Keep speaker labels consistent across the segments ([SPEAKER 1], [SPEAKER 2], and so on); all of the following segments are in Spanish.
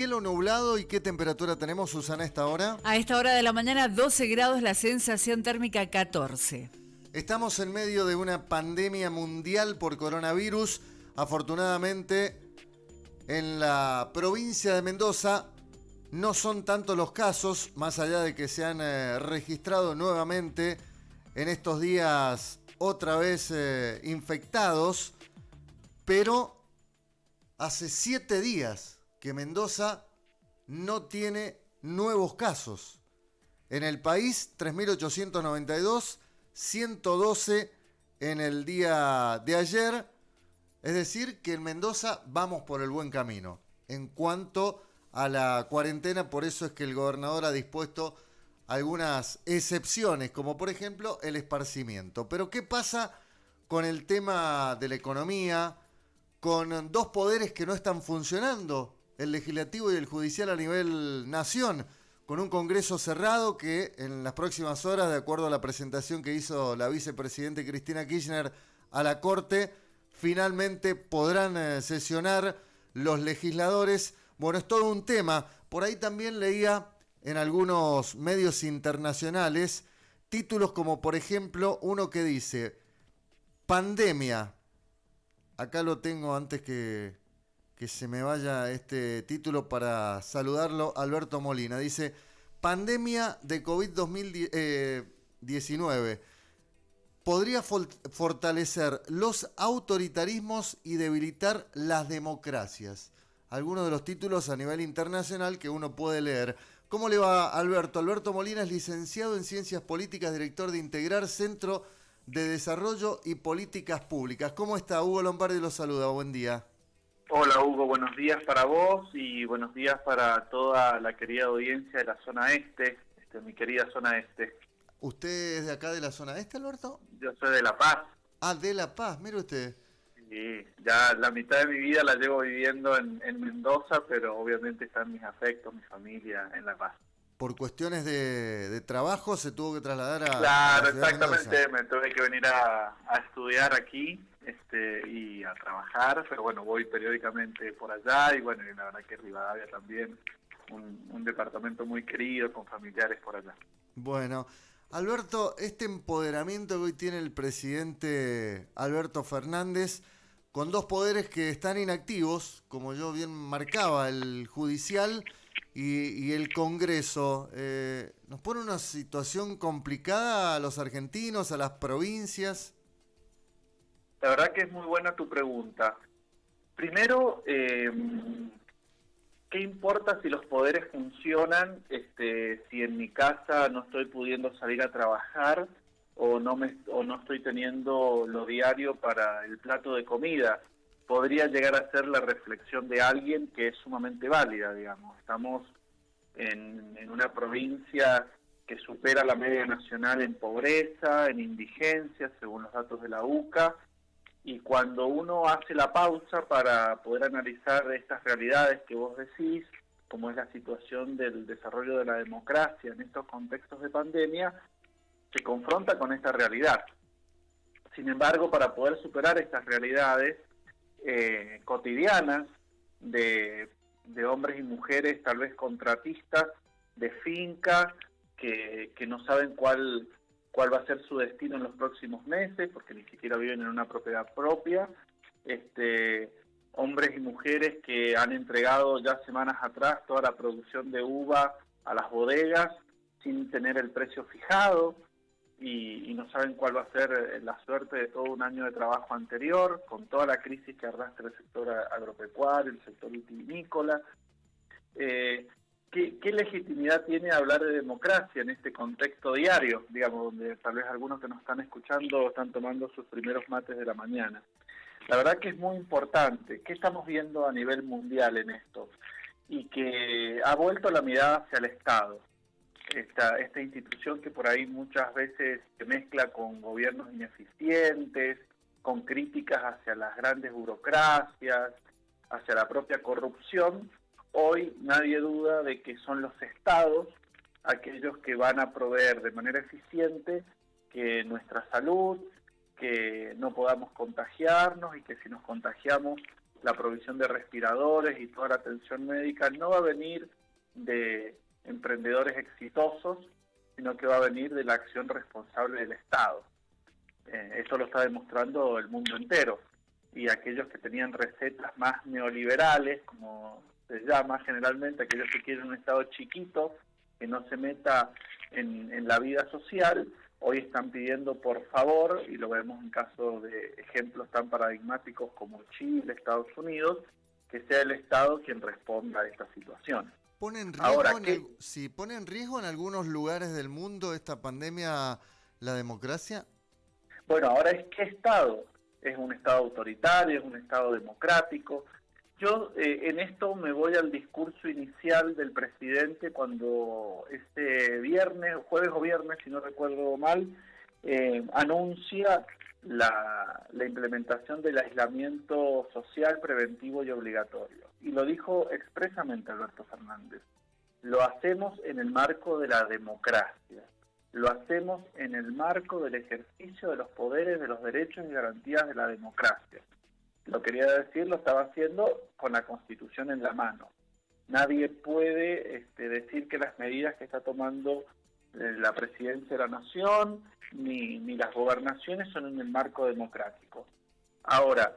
[SPEAKER 1] Cielo nublado y qué temperatura tenemos, Susana, a esta hora.
[SPEAKER 2] A esta hora de la mañana 12 grados, la sensación térmica 14.
[SPEAKER 1] Estamos en medio de una pandemia mundial por coronavirus. Afortunadamente, en la provincia de Mendoza no son tantos los casos, más allá de que se han registrado nuevamente en estos días otra vez infectados, pero hace 7 días que Mendoza no tiene nuevos casos. En el país, 3.892, 112 en el día de ayer. Es decir, que en Mendoza vamos por el buen camino. En cuanto a la cuarentena, por eso es que el gobernador ha dispuesto algunas excepciones, como por ejemplo el esparcimiento. Pero ¿qué pasa con el tema de la economía? Con dos poderes que no están funcionando, el legislativo y el judicial a nivel nación, con un Congreso cerrado que en las próximas horas, de acuerdo a la presentación que hizo la vicepresidenta Cristina Kirchner a la Corte, finalmente podrán sesionar los legisladores. Bueno, es todo un tema. Por ahí también leía en algunos medios internacionales títulos como por ejemplo uno que dice pandemia. Acá lo tengo antes que se me vaya este título para saludarlo. Alberto Molina dice: pandemia de COVID 2019 podría fortalecer los autoritarismos y debilitar las democracias. Algunos de los títulos a nivel internacional que uno puede leer. ¿Cómo le va, Alberto? Alberto Molina es licenciado en Ciencias Políticas, director de Integrar Centro de Desarrollo y Políticas Públicas. ¿Cómo está? Hugo Lombardi lo saluda. Buen día.
[SPEAKER 3] Hola Hugo, buenos días para vos y buenos días para toda la querida audiencia de la zona este, mi querida zona este.
[SPEAKER 1] ¿Usted es de acá de la zona este, Alberto?
[SPEAKER 3] Yo soy de La Paz.
[SPEAKER 1] Ah, de La Paz, mire usted.
[SPEAKER 3] Sí, ya la mitad de mi vida la llevo viviendo en Mendoza, pero obviamente están mis afectos, mi familia en La Paz.
[SPEAKER 1] Por cuestiones de trabajo se tuvo que trasladar a
[SPEAKER 3] Claro,
[SPEAKER 1] la ciudad de
[SPEAKER 3] exactamente,
[SPEAKER 1] Mendoza.
[SPEAKER 3] me tuve que venir a estudiar aquí y a trabajar, pero bueno, voy periódicamente por allá y bueno, y la verdad que Rivadavia también, un departamento muy querido con familiares por allá.
[SPEAKER 1] Bueno, Alberto, este empoderamiento que hoy tiene el presidente Alberto Fernández, con dos poderes que están inactivos, como yo bien marcaba, el judicial y el Congreso, ¿nos pone una situación complicada a los argentinos, a las provincias?
[SPEAKER 3] La verdad que es muy buena tu pregunta. Primero, ¿qué importa si los poderes funcionan si en mi casa no estoy pudiendo salir a trabajar o no estoy teniendo lo diario para el plato de comida? Podría llegar a ser la reflexión de alguien que es sumamente válida, digamos. Estamos en una provincia que supera la media nacional en pobreza, en indigencia, según los datos de la UCA, y cuando uno hace la pausa para poder analizar estas realidades que vos decís, como es la situación del desarrollo de la democracia en estos contextos de pandemia, se confronta con esta realidad. Sin embargo, para poder superar estas realidades cotidianas de hombres y mujeres, tal vez contratistas de finca, que no saben cuál va a ser su destino en los próximos meses, porque ni siquiera viven en una propiedad propia, hombres y mujeres que han entregado ya semanas atrás toda la producción de uva a las bodegas sin tener el precio fijado, y no saben cuál va a ser la suerte de todo un año de trabajo anterior, con toda la crisis que arrastra el sector agropecuario, el sector vitivinícola. ¿Qué legitimidad tiene hablar de democracia en este contexto diario, digamos, donde tal vez algunos que nos están escuchando están tomando sus primeros mates de la mañana? La verdad que es muy importante. ¿Qué estamos viendo a nivel mundial en esto? Y que ha vuelto la mirada hacia el Estado. Esta institución que por ahí muchas veces se mezcla con gobiernos ineficientes, con críticas hacia las grandes burocracias, hacia la propia corrupción. Hoy nadie duda de que son los estados aquellos que van a proveer de manera eficiente que nuestra salud, que no podamos contagiarnos y que si nos contagiamos la provisión de respiradores y toda la atención médica no va a venir de emprendedores exitosos, sino que va a venir de la acción responsable del Estado. Eso lo está demostrando el mundo entero. Y aquellos que tenían recetas más neoliberales, como se llama generalmente, aquellos que quieren un Estado chiquito, que no se meta en la vida social, hoy están pidiendo por favor, y lo vemos en casos de ejemplos tan paradigmáticos como Chile, Estados Unidos, que sea el Estado quien responda a esta situación.
[SPEAKER 1] ¿Pone en riesgo,
[SPEAKER 3] Ahora,
[SPEAKER 1] pone en riesgo en algunos lugares del mundo esta pandemia la democracia?
[SPEAKER 3] Bueno, ahora es qué Estado. ¿Es un Estado autoritario? ¿Es un Estado democrático? Yo en esto me voy al discurso inicial del presidente cuando este viernes, jueves o viernes, si no recuerdo mal, anuncia la implementación del aislamiento social preventivo y obligatorio. Y lo dijo expresamente Alberto Fernández. Lo hacemos en el marco de la democracia. Lo hacemos en el marco del ejercicio de los poderes, de los derechos y garantías de la democracia. Lo quería decir, lo estaba haciendo con la Constitución en la mano. Nadie puede decir que las medidas que está tomando la Presidencia de la Nación ni las gobernaciones son en el marco democrático. Ahora,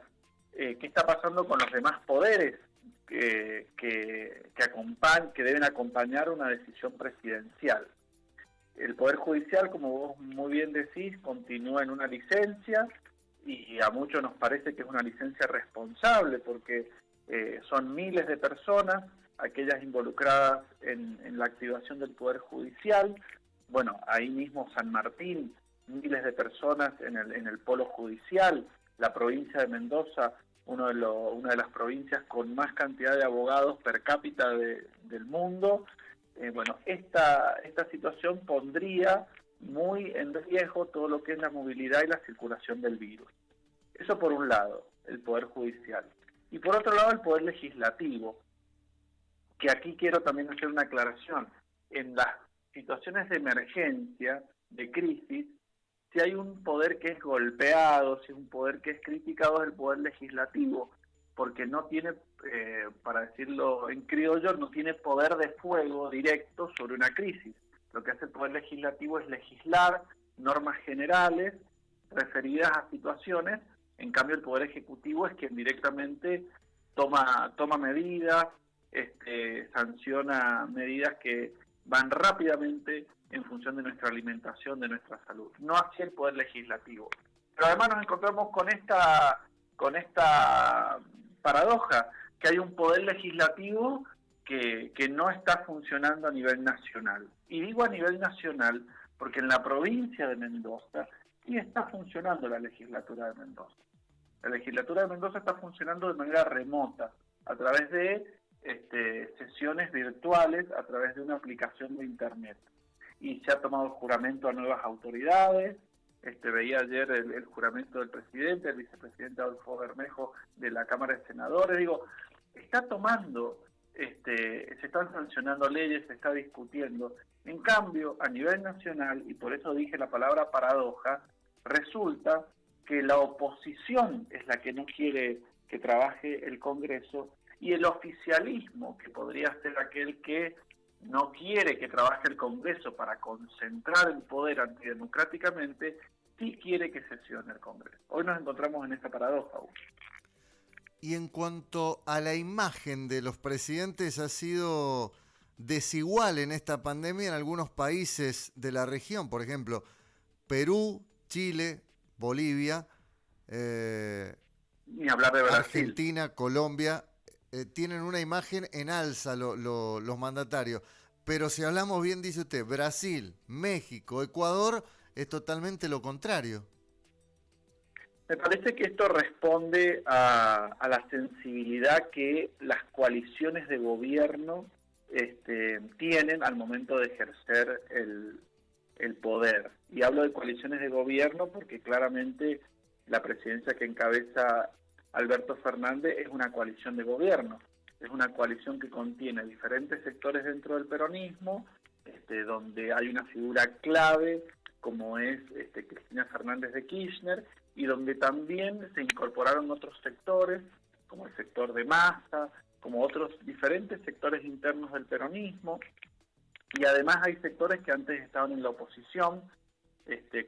[SPEAKER 3] ¿qué está pasando con los demás poderes que deben acompañar una decisión presidencial? El Poder Judicial, como vos muy bien decís, continúa en una licencia y a muchos nos parece que es una licencia responsable porque son miles de personas, aquellas involucradas en la activación del Poder Judicial. Bueno, ahí mismo San Martín, miles de personas en el polo judicial, la provincia de Mendoza, una de las provincias con más cantidad de abogados per cápita del mundo. Bueno, esta situación pondría muy en riesgo todo lo que es la movilidad y la circulación del virus. Eso por un lado, el Poder Judicial. Y por otro lado, el Poder Legislativo, que aquí quiero también hacer una aclaración. En las situaciones de emergencia, de crisis, si hay un poder que es golpeado, si hay un poder que es criticado, es el Poder Legislativo, porque no tiene, para decirlo en criollo, no tiene poder de fuego directo sobre una crisis. Lo que hace el Poder Legislativo es legislar normas generales referidas a situaciones, en cambio el Poder Ejecutivo es quien directamente toma medidas, sanciona medidas que van rápidamente en función de nuestra alimentación, de nuestra salud. No así el Poder Legislativo. Pero además nos encontramos con esta paradoja, que hay un poder legislativo que no está funcionando a nivel nacional. Y digo a nivel nacional porque en la provincia de Mendoza sí está funcionando la legislatura de Mendoza. La legislatura de Mendoza está funcionando de manera remota, a través de sesiones virtuales, a través de una aplicación de internet. Y se ha tomado juramento a nuevas autoridades. Veía ayer el juramento del presidente, el vicepresidente Adolfo Bermejo de la Cámara de Senadores. Digo, está tomando, se están sancionando leyes, se está discutiendo. En cambio, a nivel nacional, y por eso dije la palabra paradoja, resulta que la oposición es la que no quiere que trabaje el Congreso y el oficialismo, que podría ser aquel que no quiere que trabaje el Congreso para concentrar el poder antidemocráticamente, sí quiere que sesione el Congreso. Hoy nos encontramos en esta paradoja.
[SPEAKER 1] Y en cuanto a la imagen de los presidentes, ha sido desigual en esta pandemia en algunos países de la región, por ejemplo, Perú, Chile, Bolivia,
[SPEAKER 3] ni hablar de Brasil.
[SPEAKER 1] Argentina, Colombia, tienen una imagen en alza los mandatarios. Pero si hablamos bien, dice usted, Brasil, México, Ecuador, es totalmente lo contrario.
[SPEAKER 3] Me parece que esto responde a la sensibilidad que las coaliciones de gobierno tienen al momento de ejercer el poder. Y hablo de coaliciones de gobierno porque claramente la presidencia que encabeza Alberto Fernández es una coalición de gobierno. Es una coalición que contiene diferentes sectores dentro del peronismo, donde hay una figura clave como es Cristina Fernández de Kirchner, y donde también se incorporaron otros sectores, como el sector de Massa, como otros diferentes sectores internos del peronismo, y además hay sectores que antes estaban en la oposición,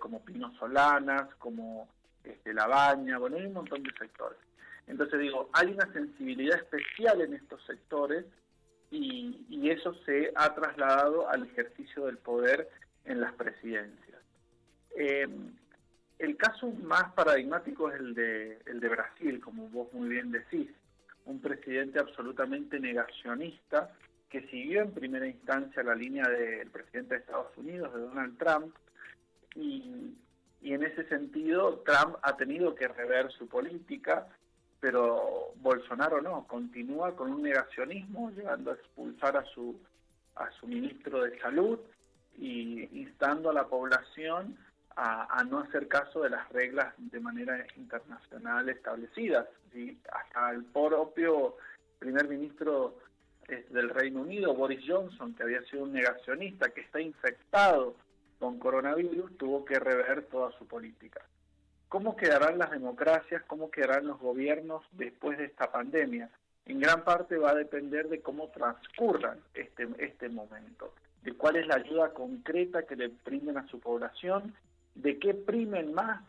[SPEAKER 3] como Pino Solanas, como La Baña, bueno, hay un montón de sectores. Entonces digo, hay una sensibilidad especial en estos sectores y eso se ha trasladado al ejercicio del poder en las presidencias. El caso más paradigmático es el de Brasil, como vos muy bien decís, un presidente absolutamente negacionista que siguió en primera instancia la línea del presidente de Estados Unidos, de Donald Trump, y en ese sentido Trump ha tenido que rever su política, pero Bolsonaro no, continúa con un negacionismo, llegando a expulsar a su ministro de Salud y instando a la población a no hacer caso de las reglas de manera internacional establecidas. ¿Sí? Hasta el propio primer ministro del Reino Unido, Boris Johnson, que había sido un negacionista, que está infectado con coronavirus, tuvo que rever toda su política. ¿Cómo quedarán las democracias? ¿Cómo quedarán los gobiernos después de esta pandemia? En gran parte va a depender de cómo transcurra este momento, de cuál es la ayuda concreta que le brinden a su población, de qué primen más,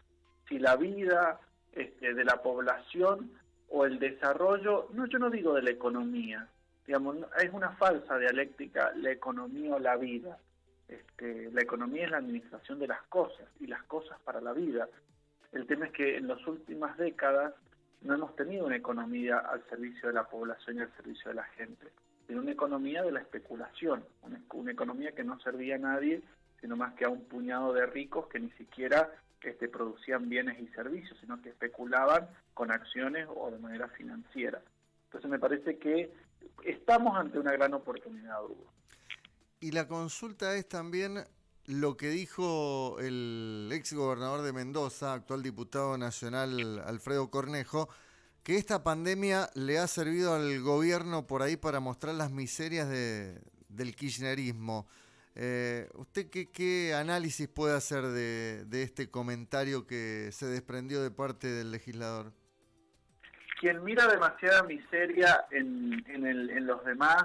[SPEAKER 3] si la vida de la población o el desarrollo, no, yo no digo de la economía, digamos, es una falsa dialéctica la economía o la vida. La economía es la administración de las cosas y las cosas para la vida. El tema es que en las últimas décadas no hemos tenido una economía al servicio de la población y al servicio de la gente, sino una economía de la especulación, una economía que no servía a nadie, sino más que a un puñado de ricos que ni siquiera producían bienes y servicios, sino que especulaban con acciones o de manera financiera. Entonces me parece que estamos ante una gran oportunidad, Hugo.
[SPEAKER 1] Y la consulta es también lo que dijo el ex gobernador de Mendoza, actual diputado nacional Alfredo Cornejo, que esta pandemia le ha servido al gobierno por ahí para mostrar las miserias del kirchnerismo. ¿Usted qué análisis puede hacer de este comentario que se desprendió de parte del legislador?
[SPEAKER 3] Quien mira demasiada miseria en los demás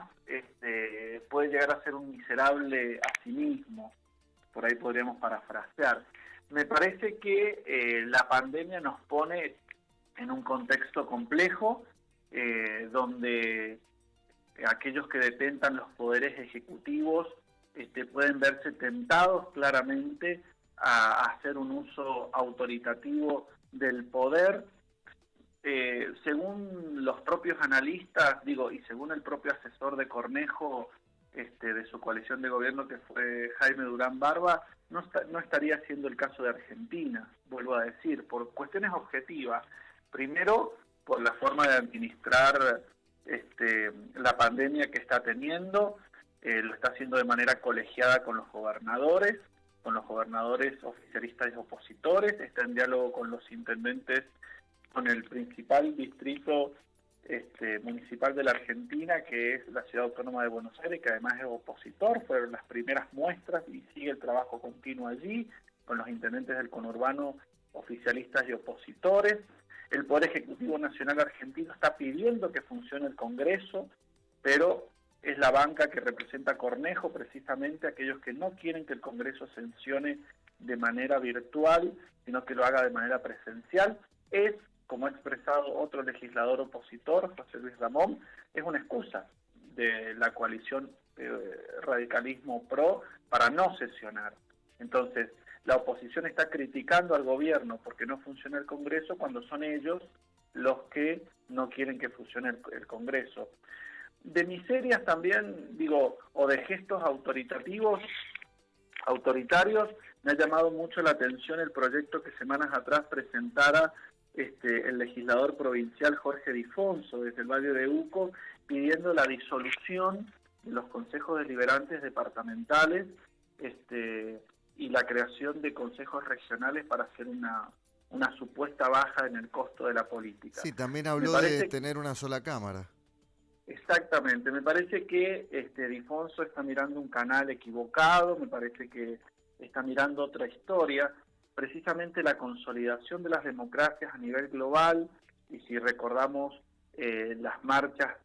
[SPEAKER 3] puede llegar a ser un miserable a sí mismo. Por ahí podríamos parafrasear. Me parece que la pandemia nos pone en un contexto complejo, donde aquellos que detentan los poderes ejecutivos pueden verse tentados claramente a hacer un uso autoritativo del poder. Según los propios analistas, y según el propio asesor de Cornejo, de su coalición de gobierno, que fue Jaime Durán Barba, no estaría siendo el caso de Argentina, vuelvo a decir, por cuestiones objetivas. Primero, por la forma de administrar la pandemia que está teniendo, lo está haciendo de manera colegiada con los gobernadores oficialistas y opositores, está en diálogo con los intendentes, con el principal distrito municipal de la Argentina, que es la Ciudad Autónoma de Buenos Aires, que además es opositor. Fueron las primeras muestras y sigue el trabajo continuo allí, con los intendentes del conurbano oficialistas y opositores. El Poder Ejecutivo Nacional argentino está pidiendo que funcione el Congreso, pero es la banca que representa a Cornejo, precisamente aquellos que no quieren que el Congreso sesione de manera virtual, sino que lo haga de manera presencial. Es, como ha expresado otro legislador opositor, José Luis Ramón, es una excusa de la coalición radicalismo PRO para no sesionar. Entonces, la oposición está criticando al gobierno porque no funciona el Congreso, cuando son ellos los que no quieren que funcione el Congreso. De miserias también, o de gestos autoritarios, me ha llamado mucho la atención el proyecto que semanas atrás presentara el legislador provincial Jorge Difonso desde el Valle de Uco, pidiendo la disolución de los consejos deliberantes departamentales y la creación de consejos regionales para hacer una supuesta baja en el costo de la política.
[SPEAKER 1] Sí, también habló de tener una sola cámara.
[SPEAKER 3] Exactamente, me parece que Difonso está mirando un canal equivocado, me parece que está mirando otra historia. Precisamente la consolidación de las democracias a nivel global, y si recordamos las marchas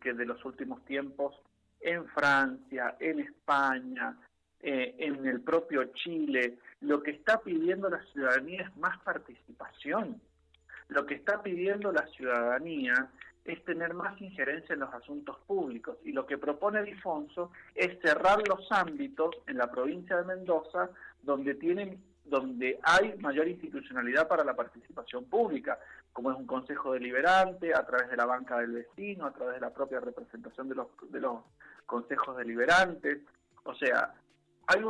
[SPEAKER 3] que de los últimos tiempos en Francia, en España, en el propio Chile. Lo que está pidiendo la ciudadanía es más participación. Lo que está pidiendo la ciudadanía es tener más injerencia en los asuntos públicos, y lo que propone Difonso es cerrar los ámbitos en la provincia de Mendoza donde hay mayor institucionalidad para la participación pública, como es un consejo deliberante, a través de la banca del vecino, a través de la propia representación de los consejos deliberantes. O sea,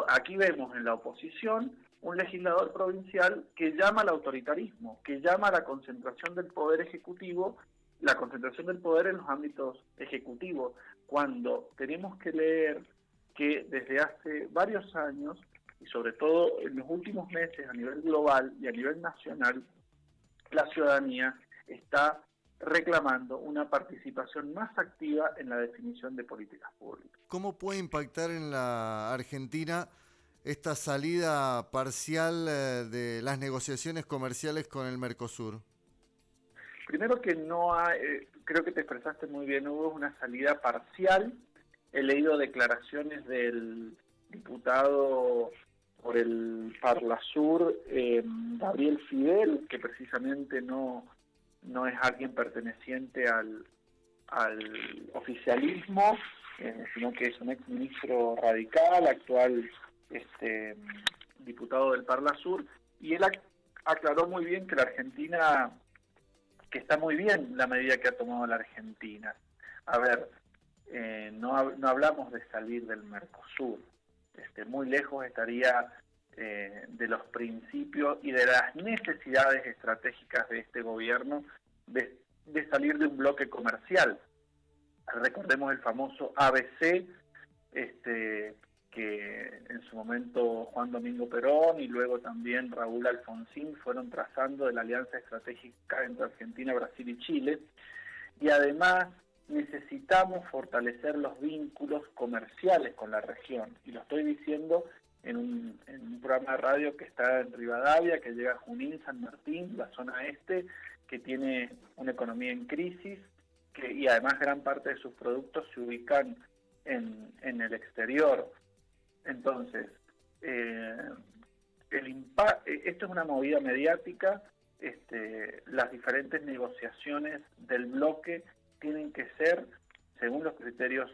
[SPEAKER 3] aquí vemos en la oposición un legislador provincial que llama al autoritarismo, que llama a la concentración del poder ejecutivo, la concentración del poder en los ámbitos ejecutivos, cuando tenemos que leer que desde hace varios años, y sobre todo en los últimos meses a nivel global y a nivel nacional, la ciudadanía está reclamando una participación más activa en la definición de políticas públicas.
[SPEAKER 1] ¿Cómo puede impactar en la Argentina esta salida parcial de las negociaciones comerciales con el Mercosur?
[SPEAKER 3] Primero que no hay, creo que te expresaste muy bien, hubo una salida parcial. He leído declaraciones del diputado por el Parlasur, Gabriel Fidel, que precisamente no es alguien perteneciente al oficialismo, sino que es un exministro radical, actual diputado del Parlasur, y él aclaró muy bien que la Argentina, que está muy bien la medida que ha tomado la Argentina. A ver, no hablamos de salir del Mercosur, muy lejos estaría de los principios y de las necesidades estratégicas de este gobierno de salir de un bloque comercial. Recordemos el famoso ABC, que en su momento Juan Domingo Perón y luego también Raúl Alfonsín fueron trazando de la alianza estratégica entre Argentina, Brasil y Chile. Y además necesitamos fortalecer los vínculos comerciales con la región. Y lo estoy diciendo en un programa de radio que está en Rivadavia, que llega a Junín, San Martín, la zona este, que tiene una economía en crisis, y además gran parte de sus productos se ubican en el exterior. Entonces, esto es una movida mediática. Las diferentes negociaciones del bloque tienen que ser según los criterios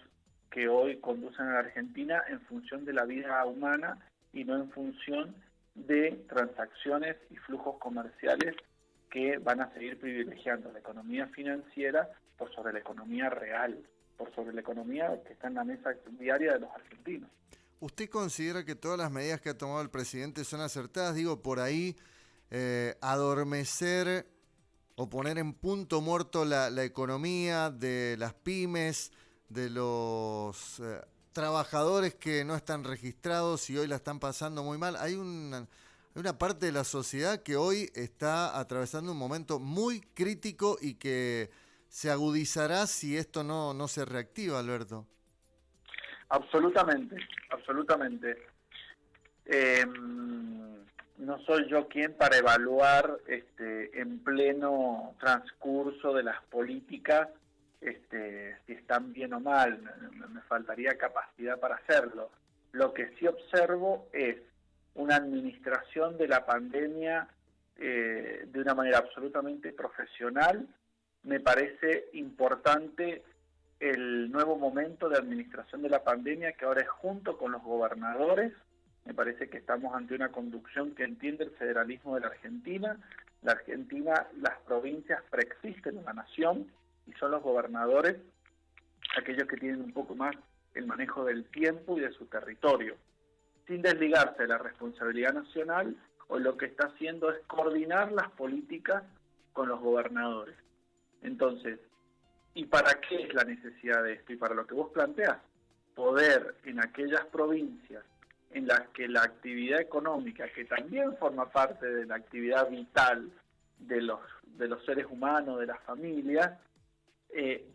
[SPEAKER 3] que hoy conducen a la Argentina, en función de la vida humana y no en función de transacciones y flujos comerciales que van a seguir privilegiando la economía financiera por sobre la economía real, por sobre la economía que está en la mesa diaria de los argentinos.
[SPEAKER 1] ¿Usted considera que todas las medidas que ha tomado el presidente son acertadas? Digo, por ahí adormecer o poner en punto muerto la economía de las pymes, de los trabajadores que no están registrados y hoy la están pasando muy mal. Hay una parte de la sociedad que hoy está atravesando un momento muy crítico y que se agudizará si esto no se reactiva, Alberto.
[SPEAKER 3] Absolutamente, absolutamente. No soy yo quien para evaluar en pleno transcurso de las políticas si están bien o mal. Me faltaría capacidad para hacerlo. Lo que sí observo es una administración de la pandemia de una manera absolutamente profesional. Me parece importante el nuevo momento de administración de la pandemia, que ahora es junto con los gobernadores. Me parece que estamos ante una conducción que entiende el federalismo de la Argentina. La Argentina, las provincias preexisten en la nación y son los gobernadores aquellos que tienen un poco más el manejo del tiempo y de su territorio, sin desligarse de la responsabilidad nacional. O lo que está haciendo es coordinar las políticas con los gobernadores. Entonces, ¿y para qué es la necesidad de esto? Y para lo que vos planteás, poder en aquellas provincias en las que la actividad económica, que también forma parte de la actividad vital de los seres humanos, de las familias,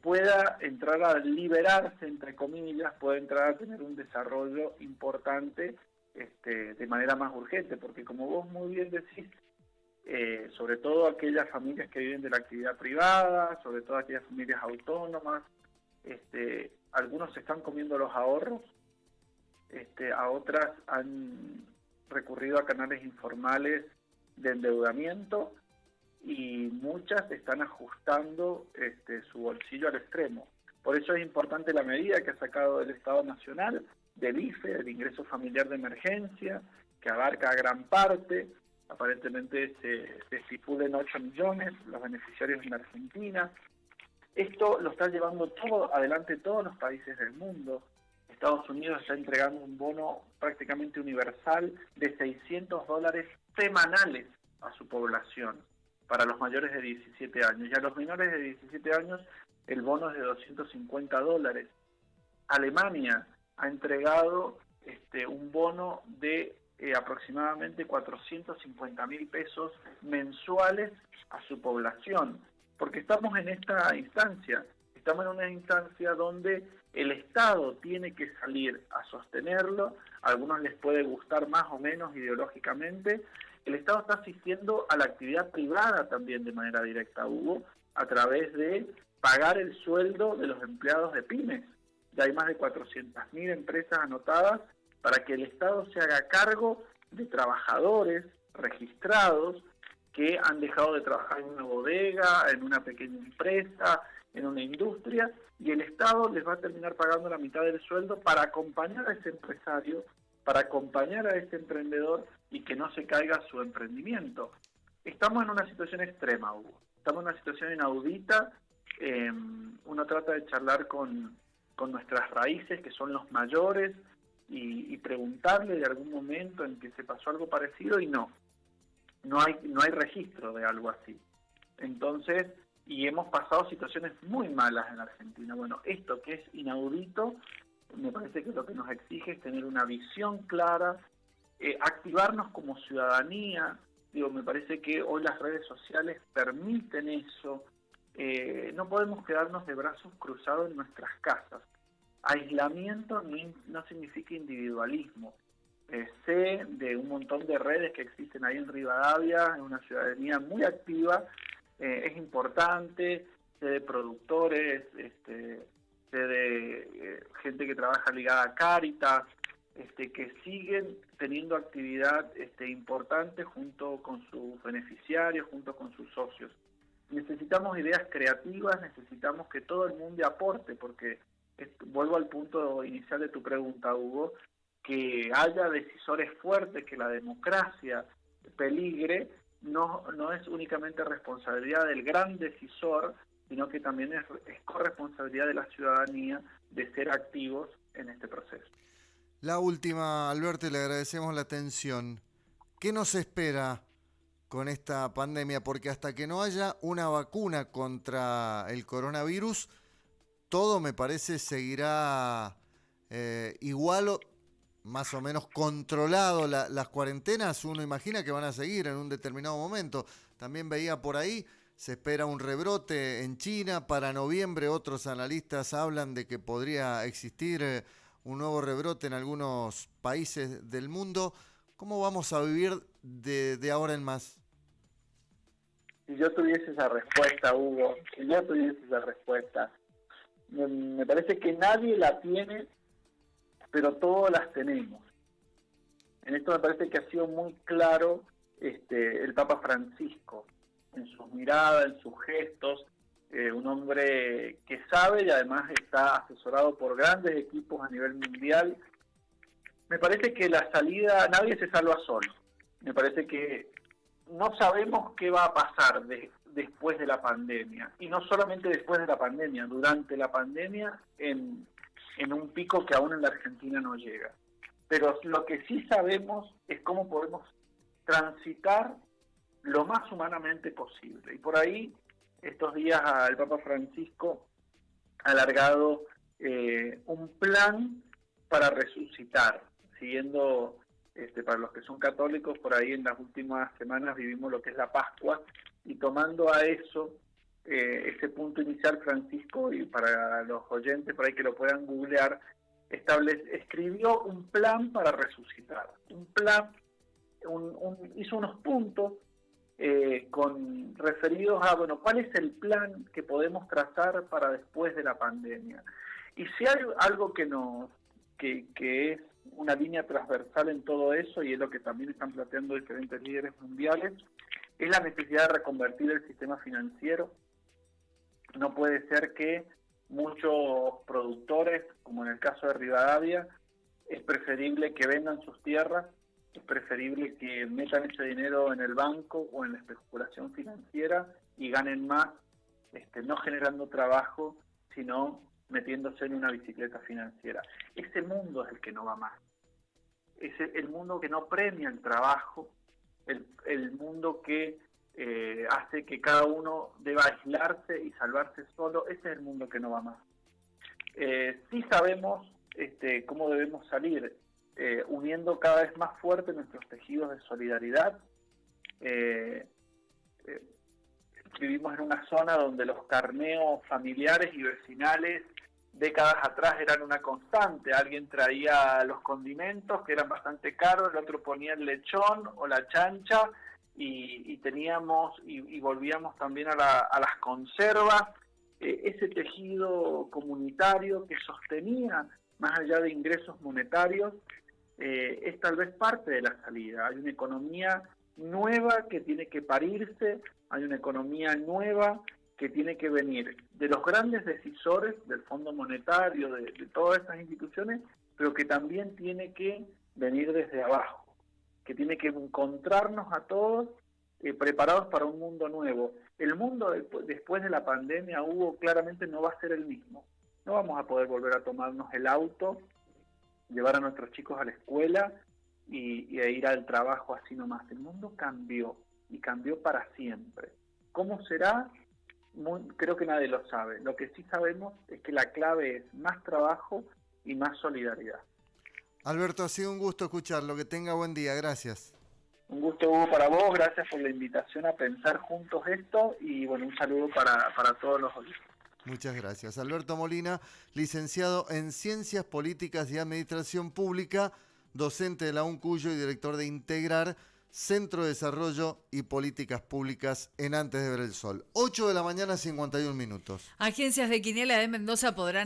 [SPEAKER 3] pueda entrar a liberarse, entre comillas, pueda entrar a tener un desarrollo importante de manera más urgente, porque como vos muy bien decís, sobre todo aquellas familias que viven de la actividad privada, sobre todo aquellas familias autónomas. Algunos se están comiendo los ahorros, a otras han recurrido a canales informales de endeudamiento y muchas están ajustando su bolsillo al extremo. Por eso es importante la medida que ha sacado el Estado Nacional, del IFE, el Ingreso Familiar de Emergencia, que abarca a gran parte. Aparentemente se estipulen 8 millones los beneficiarios en Argentina. Esto lo están llevando adelante todos los países del mundo. Estados Unidos está entregando un bono prácticamente universal de $600 semanales a su población para los mayores de 17 años. Y a los menores de 17 años el bono es de $250. Alemania ha entregado un bono de aproximadamente 450.000 pesos mensuales a su población, porque estamos en esta instancia, estamos en una instancia donde el Estado tiene que salir a sostenerlo. A algunos les puede gustar más o menos ideológicamente. El Estado está asistiendo a la actividad privada también de manera directa, Hugo, a través de pagar el sueldo de los empleados de pymes. Ya hay más de 400.000 empresas anotadas para que el Estado se haga cargo de trabajadores registrados que han dejado de trabajar en una bodega, en una pequeña empresa, en una industria, y el Estado les va a terminar pagando la mitad del sueldo para acompañar a ese empresario, para acompañar a ese emprendedor y que no se caiga su emprendimiento. Estamos en una situación extrema, Hugo. Estamos en una situación inaudita. Uno trata de charlar con nuestras raíces, que son los mayores, y preguntarle de algún momento en que se pasó algo parecido, y no hay registro de algo así. Entonces, y hemos pasado situaciones muy malas en Argentina. Bueno, esto que es inaudito, me parece que lo que nos exige es tener una visión clara, activarnos como ciudadanía. Me parece que hoy las redes sociales permiten eso. No podemos quedarnos de brazos cruzados en nuestras casas. Aislamiento no significa individualismo. Sé de un montón de redes que existen ahí en Rivadavia, en una ciudadanía muy activa, es importante, sé de productores, sé de gente que trabaja ligada a Cáritas, que siguen teniendo actividad importante junto con sus beneficiarios, junto con sus socios. Necesitamos ideas creativas, necesitamos que todo el mundo aporte, porque vuelvo al punto inicial de tu pregunta, Hugo, que haya decisores fuertes, que la democracia peligre, no es únicamente responsabilidad del gran decisor, sino que también es corresponsabilidad de la ciudadanía de ser activos en este proceso.
[SPEAKER 1] La última, Alberto, le agradecemos la atención. ¿Qué nos espera con esta pandemia? Porque hasta que no haya una vacuna contra el coronavirus, todo me parece seguirá igual o más o menos controlado. Las cuarentenas uno imagina que van a seguir en un determinado momento. También veía por ahí, se espera un rebrote en China. Para noviembre otros analistas hablan de que podría existir un nuevo rebrote en algunos países del mundo. ¿Cómo vamos a vivir de ahora en más?
[SPEAKER 3] Si yo tuviese esa respuesta, Hugo, me parece que nadie la tiene, pero todos las tenemos. En esto me parece que ha sido muy claro el Papa Francisco, en sus miradas, en sus gestos, un hombre que sabe y además está asesorado por grandes equipos a nivel mundial. Me parece que la salida, nadie se salva solo. Me parece que no sabemos qué va a pasar después de la pandemia, y no solamente después de la pandemia, durante la pandemia en un pico que aún en la Argentina no llega. Pero lo que sí sabemos es cómo podemos transitar lo más humanamente posible. Y por ahí, estos días el Papa Francisco ha alargado un plan para resucitar, siguiendo, para los que son católicos, por ahí en las últimas semanas vivimos lo que es la Pascua, y tomando a eso, ese punto inicial, Francisco, y para los oyentes por ahí que lo puedan googlear, escribió un plan para resucitar, un plan, hizo unos puntos con referidos a, bueno, ¿cuál es el plan que podemos trazar para después de la pandemia? Y si hay algo que es una línea transversal en todo eso, y es lo que también están planteando diferentes líderes mundiales, es la necesidad de reconvertir el sistema financiero. No puede ser que muchos productores, como en el caso de Rivadavia, es preferible que vendan sus tierras, es preferible que metan ese dinero en el banco o en la especulación financiera y ganen más, no generando trabajo, sino metiéndose en una bicicleta financiera. Ese mundo es el que no va más. Es el mundo que no premia el trabajo, el mundo que hace que cada uno deba aislarse y salvarse solo. Ese es el mundo que no va más. Sí sabemos cómo debemos salir, uniendo cada vez más fuerte nuestros tejidos de solidaridad. Vivimos en una zona donde los carneos familiares y vecinales décadas atrás eran una constante. Alguien traía los condimentos, que eran bastante caros, el otro ponía el lechón o la chancha, y teníamos y volvíamos también a las conservas. Ese tejido comunitario que sostenía, más allá de ingresos monetarios, es tal vez parte de la salida. Hay una economía nueva que tiene que parirse, hay una economía nueva que tiene que venir de los grandes decisores del Fondo Monetario, de todas estas instituciones, pero que también tiene que venir desde abajo, que tiene que encontrarnos a todos preparados para un mundo nuevo. El mundo después de la pandemia, Hugo, claramente no va a ser el mismo. No vamos a poder volver a tomarnos el auto, llevar a nuestros chicos a la escuela y ir al trabajo así nomás. El mundo cambió, y cambió para siempre. ¿Cómo será? Creo que nadie lo sabe. Lo que sí sabemos es que la clave es más trabajo y más solidaridad.
[SPEAKER 1] Alberto, ha sido un gusto escucharlo. Que tenga buen día. Gracias.
[SPEAKER 3] Un gusto, Hugo, para vos. Gracias por la invitación a pensar juntos esto, y bueno, un saludo para todos los oyentes.
[SPEAKER 1] Muchas gracias. Alberto Molina, licenciado en Ciencias Políticas y Administración Pública, docente de la UNCUYO y director de Integrar, Centro de Desarrollo y Políticas Públicas en Antes de Ver el Sol. 8 de la mañana, 51 minutos.
[SPEAKER 2] Agencias de Quiniela de Mendoza podrán